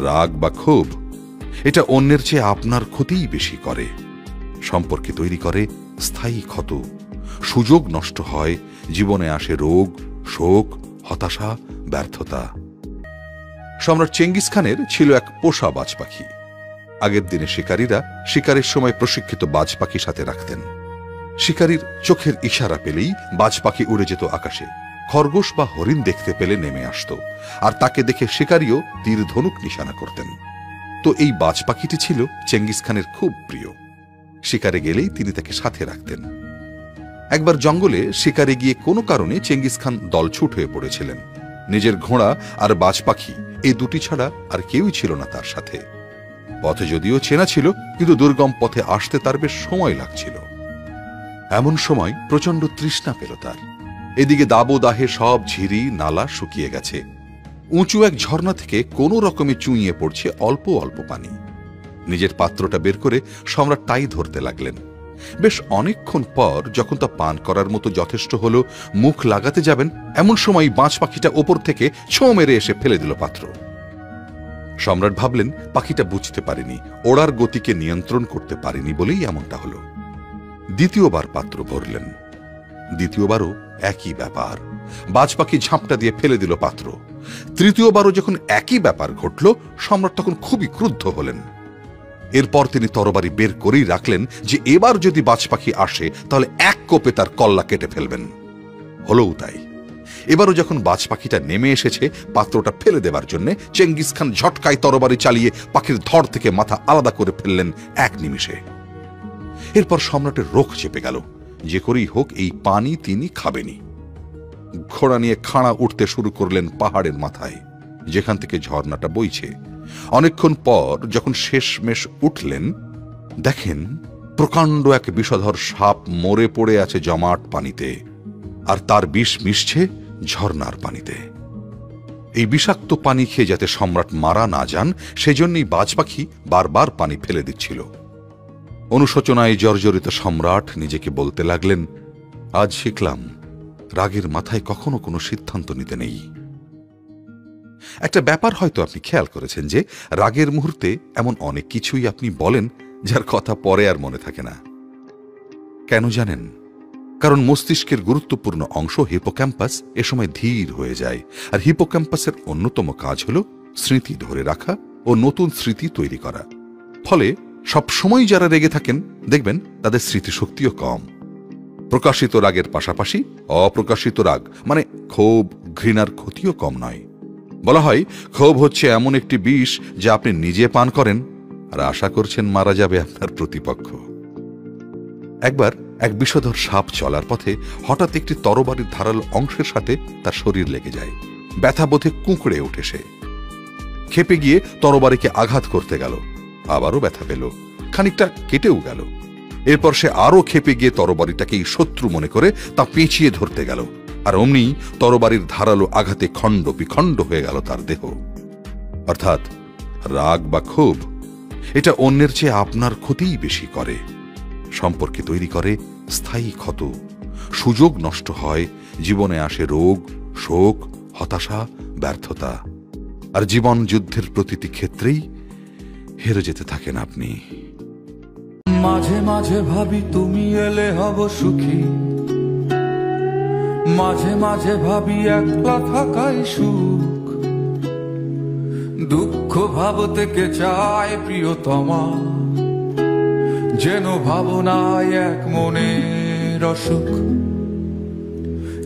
রাগ বা ক্ষোভ এটা অন্যের চেয়ে আপনার ক্ষতিই বেশি করে, সম্পর্কে তৈরি করে স্থায়ী ক্ষত, সুযোগ নষ্ট হয়, জীবনে আসে রোগ, শোক, হতাশা, ব্যর্থতা। সম্রাট চেঙ্গিস খানের ছিল এক পোষা বাজ পাখি। আগের দিনে শিকারীরা শিকারের সময় প্রশিক্ষিত বাজ পাখি সাথে রাখতেন। শিকারীর চোখের ইশারা পেলেই বাজ পাখি উড়ে যেত আকাশে, খরগোশ বা হরিণ দেখতে পেলে নেমে আসত, আর তাকে দেখে শিকারীও তীর ধনুক নিশানা করতেন। তো এই বাজ পাখিটি ছিল চেঙ্গিস খানের খুব প্রিয়। শিকারে গেলেই তিনি তাকে সাথে রাখতেন। একবার জঙ্গলে শিকারে গিয়ে কোনো কারণে চেঙ্গিস খান দলছুট হয়ে পড়েছিলেন। নিজের ঘোড়া আর বাজ পাখি এই দুটি ছাড়া আর কেউই ছিল না তার সাথে। পথে যদিও চেনা ছিল, কিন্তু দুর্গম পথে আসতে তার বেশ সময় লাগছিল। এমন সময় প্রচণ্ড তৃষ্ণা পেল তার। এদিকে দাবদাহে সব ঝিরি নালা শুকিয়ে গেছে। উঁচু এক ঝর্ণা থেকে কোনো রকমে চুইয়ে পড়ছে অল্প অল্প পানি। নিজের পাত্রটা বের করে সম্রাট তাই ধরতে লাগলেন। বেশ অনেকক্ষণ পর যখন তা পান করার মতো যথেষ্ট হলো, মুখ লাগাতে যাবেন, এমন সময় বাজ পাখিটা ওপর থেকে ছোঁ মেরে এসে ফেলে দিল পাত্র। সম্রাট ভাবলেন পাখিটা বুঝতে পারেনি, ওড়ার গতিকে নিয়ন্ত্রণ করতে পারেনি বলেই এমনটা হলো। দ্বিতীয়বার পাত্র ভরলেন। দ্বিতীয়বারও একই ব্যাপার, বাজ পাখি ঝাঁপটা দিয়ে ফেলে দিল পাত্র। তৃতীয়বারও যখন একই ব্যাপার ঘটল, সম্রাট তখন খুবই ক্রুদ্ধ হলেন। এরপর তিনি তরবারি বের করেই রাখলেন যে এবার যদি বাজ পাখি আসে তাহলে এক কোপে তার কল্লা কেটে ফেলবেন। হলোও তাই। এবারও যখন বাজ পাখিটা নেমে এসেছে পাত্রটা ফেলে দেবার জন্য, চেঙ্গিস খান ঝটকায় তরবারি চালিয়ে পাখির ধড় থেকে মাথা আলাদা করে ফেললেন এক নিমিষে। এরপর সম্রাটের রোখ চেপে গেল, যে করেই হোক এই পানি তিনি খাবেনি। ঘোড়া নিয়ে খাড়া উঠতে শুরু করলেন পাহাড়ের মাথায়, যেখান থেকে ঝর্ণাটা বইছে। অনেকক্ষণ পর যখন শেষমেশ উঠলেন, দেখেন প্রকাণ্ড এক বিষধর সাপ মরে পড়ে আছে জমাট পানিতে, আর তার বিষ মিশছে ঝর্ণার পানিতে। এই বিষাক্ত পানি খেয়ে যাতে সম্রাট মারা না যান, সেজন্যই বাজ পাখি বারবার পানি ফেলে দিচ্ছিল। অনুশোচনায় জর্জরিত সম্রাট নিজেকে বলতে লাগলেন, আজ শিখলাম রাগের মাথায় কখনো কোনো সিদ্ধান্ত নিতে নেই। একটা ব্যাপার হয়তো আপনি খেয়াল করেছেন যে রাগের মুহূর্তে এমন অনেক কিছুই আপনি বলেন যার কথা পরে আর মনে থাকে না। কেন জানেন? কারণ মস্তিষ্কের গুরুত্বপূর্ণ অংশ হিপোক্যাম্পাস এ সময় ধীর হয়ে যায়, আর হিপোক্যাম্পাসের অন্যতম কাজ হল স্মৃতি ধরে রাখা ও নতুন স্মৃতি তৈরি করা। ফলে সবসময় যারা রেগে থাকেন দেখবেন তাদের স্মৃতিশক্তিও কম। প্রকাশিত রাগের পাশাপাশি অপ্রকাশিত রাগ মানে ক্ষোভ, ঘৃণার ক্ষতিও কম নয়। বলা হয় ক্ষোভ হচ্ছে এমন একটি বিষ যা আপনি নিজে পান করেন আর আশা করছেন মারা যাবে আপনার প্রতিপক্ষ। একবার এক বিষধর সাপ চলার পথে হঠাৎ একটি তরবারির ধারালো অংশের সাথে তার শরীর লেগে যায়। ব্যথা বোধে কুঁকড়ে ওঠে সে। ক্ষেপে গিয়ে তরবারিকে আঘাত করতে গেল, আবারও ব্যথা পেল, খানিকটা কেটেও গেল। এরপর সে আরো ক্ষেপে গিয়ে তরবারিটাকেই শত্রু মনে করে তা পেঁচিয়ে ধরতে গেল, আর অমনি তরবারির ধারালো আঘাতে খণ্ড বিখণ্ড হয়ে গেল তার দেহ। অর্থাৎ রাগ বা ক্ষোভ এটা অন্যের চেয়ে আপনার ক্ষতিই বেশি করে, সম্পর্কে তৈরি করে স্থায়ী ক্ষত, সুযোগ নষ্ট হয়, জীবনে আসে রোগ, শোক, হতাশা, ব্যর্থতা, আর জীবন যুদ্ধের প্রতিটি ক্ষেত্রেই হেরে যেতে থাকেন আপনি। মাঝে মাঝে ভাবি তুমি এলে হব সুখী, মাঝে মাঝে ভাবি একলা থাকাই সুখ। দুঃখ ভাব থেকে চায় প্রিয়তমা, যেন ভাবনায় এক মনের অসুখ,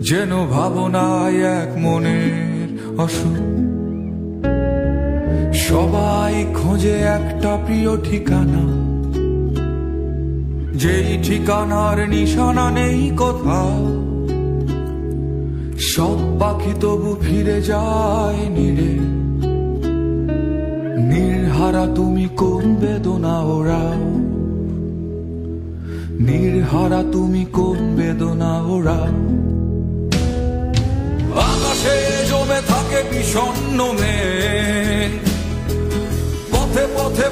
যেন ভাবনায় এক মনের অসুখ। সবাই খোঁজে একটা প্রিয় ঠিকানা, যেই ঠিকানার নিশানা নেই কোথাও। সব পাখি তবু ফিরে যায় নীড়ে, নির্হারা তুমি কোন বেদনা ওরাও, নির্হারা তুমি কোন বেদনা ওরাও। আকাশে জমে থাকে বিষণ্ণ মেঘ, পথে পথে